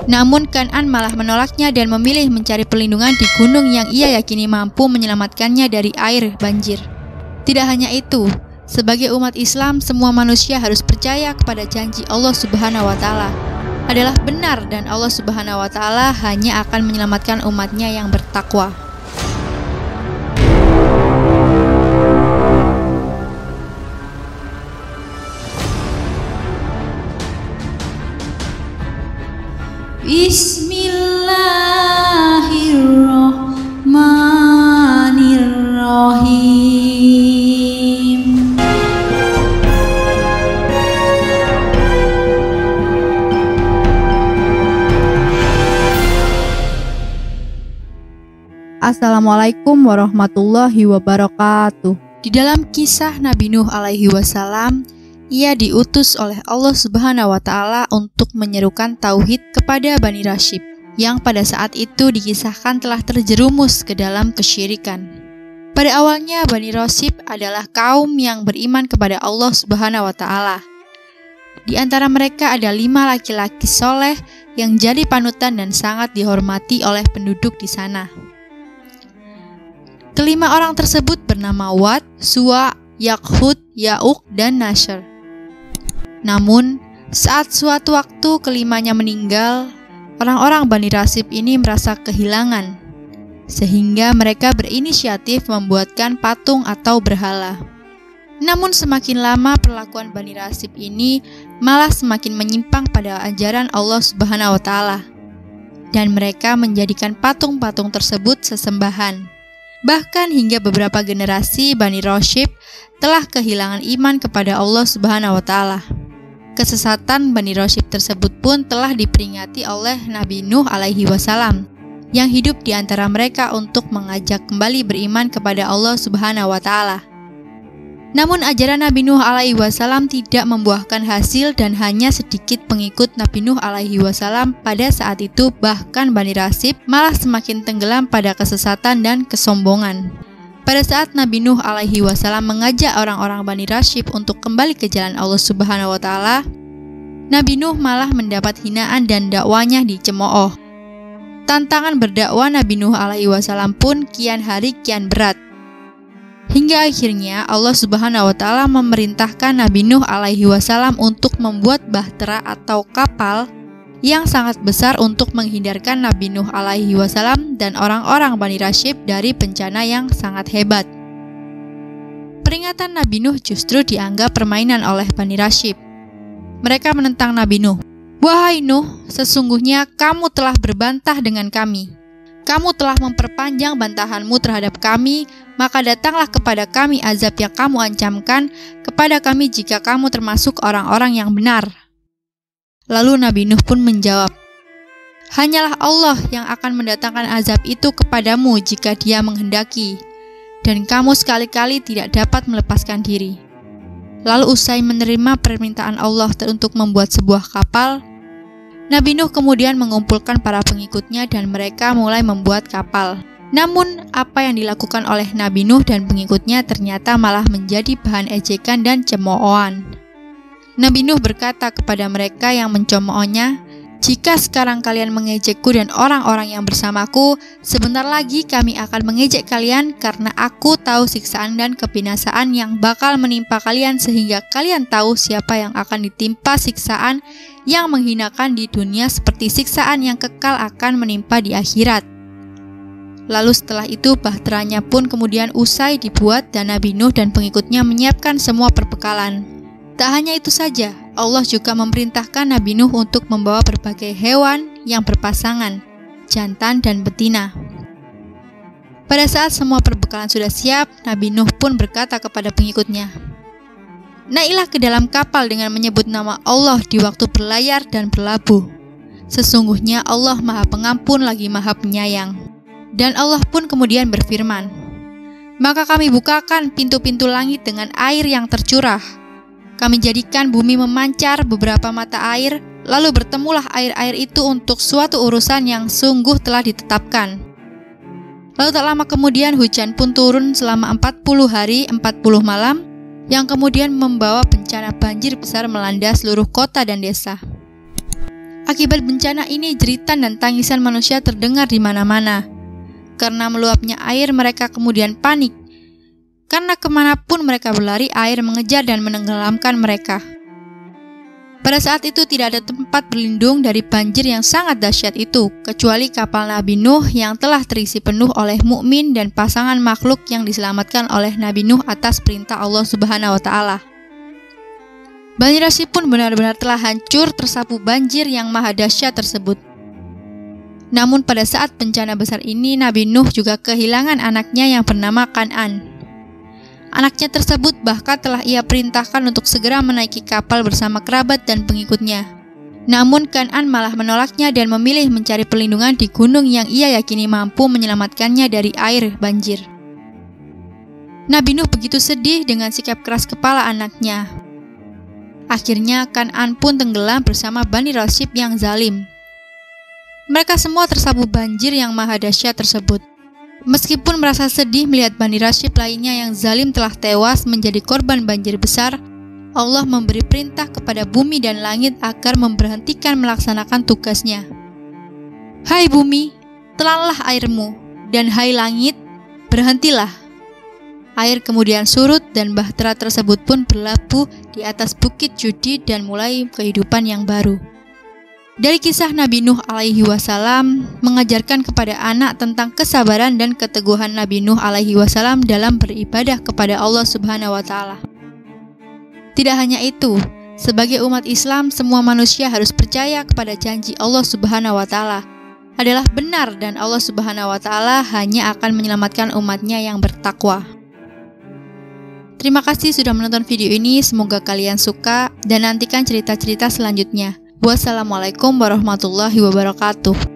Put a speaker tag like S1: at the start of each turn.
S1: Namun Kan'an malah menolaknya dan memilih mencari perlindungan di gunung yang ia yakini mampu menyelamatkannya dari air banjir. Tidak hanya itu, sebagai umat Islam, semua manusia harus percaya kepada janji Allah Subhanahu wa Ta'ala adalah benar, dan Allah Subhanahu wa Ta'ala hanya akan menyelamatkan umatnya yang bertakwa. Bismillahirrahmanirrahim. Assalamualaikum warahmatullahi wabarakatuh. Di dalam kisah Nabi Nuh alaihi wasallam, ia diutus oleh Allah Subhanahu wa Ta'ala untuk menyerukan tauhid kepada Bani Rashib, yang pada saat itu dikisahkan telah terjerumus ke dalam kesyirikan. Pada awalnya Bani Rashib adalah kaum yang beriman kepada Allah Subhanahu wa Ta'ala. Di antara mereka ada 5 laki-laki soleh yang jadi panutan dan sangat dihormati oleh penduduk di sana. Kelima orang tersebut bernama Wad, Suwa, Yakhud, Ya'uq, dan Nasr. Namun, saat suatu waktu kelimanya meninggal, orang-orang Bani Rashib ini merasa kehilangan, sehingga mereka berinisiatif membuatkan patung atau berhala. Namun semakin lama perlakuan Bani Rashib ini malah semakin menyimpang pada ajaran Allah Subhanahu wa Ta'ala, dan mereka menjadikan patung-patung tersebut sesembahan. Bahkan hingga beberapa generasi Bani Rashib telah kehilangan iman kepada Allah Subhanahu wa Ta'ala. Kesesatan Bani Rashib tersebut pun telah diperingati oleh Nabi Nuh alaihi wasallam yang hidup di antara mereka untuk mengajak kembali beriman kepada Allah Subhanahu wa Ta'ala. Namun ajaran Nabi Nuh alaihi wasallam tidak membuahkan hasil dan hanya sedikit pengikut Nabi Nuh alaihi wasallam pada saat itu, bahkan Bani Rashib malah semakin tenggelam pada kesesatan dan kesombongan. Pada saat Nabi Nuh alaihi wasallam mengajak orang-orang Bani Rashib untuk kembali ke jalan Allah Subhanahu wa Ta'ala, Nabi Nuh malah mendapat hinaan dan dakwanya dicemooh. Tantangan berdakwah Nabi Nuh alaihi wasallam pun kian hari kian berat. Hingga akhirnya Allah Subhanahu wa Ta'ala memerintahkan Nabi Nuh alaihi wasallam untuk membuat bahtera atau kapal yang sangat besar untuk menghindarkan Nabi Nuh alaihi wasallam dan orang-orang Bani Rashib dari bencana yang sangat hebat. Peringatan Nabi Nuh justru dianggap permainan oleh Bani Rashib. Mereka menentang Nabi Nuh. "Wahai Nuh, sesungguhnya kamu telah berbantah dengan kami. Kamu telah memperpanjang bantahanmu terhadap kami, maka datanglah kepada kami azab yang kamu ancamkan kepada kami jika kamu termasuk orang-orang yang benar." Lalu Nabi Nuh pun menjawab, "Hanyalah Allah yang akan mendatangkan azab itu kepadamu jika Dia menghendaki, dan kamu sekali-kali tidak dapat melepaskan diri." Lalu usai menerima permintaan Allah untuk membuat sebuah kapal, Nabi Nuh kemudian mengumpulkan para pengikutnya dan mereka mulai membuat kapal. Namun, apa yang dilakukan oleh Nabi Nuh dan pengikutnya ternyata malah menjadi bahan ejekan dan cemoohan. Nabi Nuh berkata kepada mereka yang mencemoohnya, "Jika sekarang kalian mengejekku dan orang-orang yang bersamaku, sebentar lagi kami akan mengejek kalian karena aku tahu siksaan dan kebinasaan yang bakal menimpa kalian sehingga kalian tahu siapa yang akan ditimpa siksaan yang menghinakan di dunia seperti siksaan yang kekal akan menimpa di akhirat." Lalu setelah itu bahteranya pun kemudian usai dibuat dan Nabi Nuh dan pengikutnya menyiapkan semua perbekalan. Tak hanya itu saja, Allah juga memerintahkan Nabi Nuh untuk membawa berbagai hewan yang berpasangan, jantan dan betina. Pada saat semua perbekalan sudah siap, Nabi Nuh pun berkata kepada pengikutnya, "Naiklah ke dalam kapal dengan menyebut nama Allah di waktu berlayar dan berlabuh. Sesungguhnya Allah Maha Pengampun lagi Maha Penyayang." Dan Allah pun kemudian berfirman, "Maka kami bukakan pintu-pintu langit dengan air yang tercurah. Kami jadikan bumi memancar beberapa mata air, lalu bertemulah air-air itu untuk suatu urusan yang sungguh telah ditetapkan. Lalu tak lama kemudian hujan pun turun selama 40 hari 40 malam, yang kemudian membawa bencana banjir besar melanda seluruh kota dan desa. Akibat bencana ini, jeritan dan tangisan manusia terdengar di mana-mana. Karena meluapnya air, mereka kemudian panik. Karena kemanapun mereka berlari, air mengejar dan menenggelamkan mereka. Pada saat itu tidak ada tempat berlindung dari banjir yang sangat dahsyat itu, kecuali kapal Nabi Nuh yang telah terisi penuh oleh mukmin dan pasangan makhluk yang diselamatkan oleh Nabi Nuh atas perintah Allah Subhanahu wa Ta'ala. Bani Rashid pun benar-benar telah hancur tersapu banjir yang maha dahsyat tersebut. Namun pada saat bencana besar ini, Nabi Nuh juga kehilangan anaknya yang bernama Kan'an. Anaknya tersebut bahkan telah ia perintahkan untuk segera menaiki kapal bersama kerabat dan pengikutnya. Namun Kan'an malah menolaknya dan memilih mencari perlindungan di gunung yang ia yakini mampu menyelamatkannya dari air banjir. Nabi Nuh begitu sedih dengan sikap keras kepala anaknya. Akhirnya Kan'an pun tenggelam bersama Bani Rashid yang zalim. Mereka semua tersapu banjir yang maha dahsyat tersebut. Meskipun merasa sedih melihat Bani Rashid lainnya yang zalim telah tewas menjadi korban banjir besar, Allah memberi perintah kepada bumi dan langit agar memberhentikan melaksanakan tugasnya. Hai bumi, telanlah airmu, dan hai langit, berhentilah. Air kemudian surut dan bahtera tersebut pun berlabuh di atas bukit Judi dan mulai kehidupan yang baru. Dari kisah Nabi Nuh alaihi wasallam mengajarkan kepada anak tentang kesabaran dan keteguhan Nabi Nuh alaihi wasallam dalam beribadah kepada Allah Subhanahu wa Ta'ala. Tidak hanya itu, sebagai umat Islam, semua manusia harus percaya kepada janji Allah Subhanahu wa Ta'ala adalah benar dan Allah Subhanahu wa Ta'ala hanya akan menyelamatkan umatnya yang bertakwa. Terima kasih sudah menonton video ini, semoga kalian suka dan nantikan cerita-cerita selanjutnya. Wassalamualaikum warahmatullahi wabarakatuh.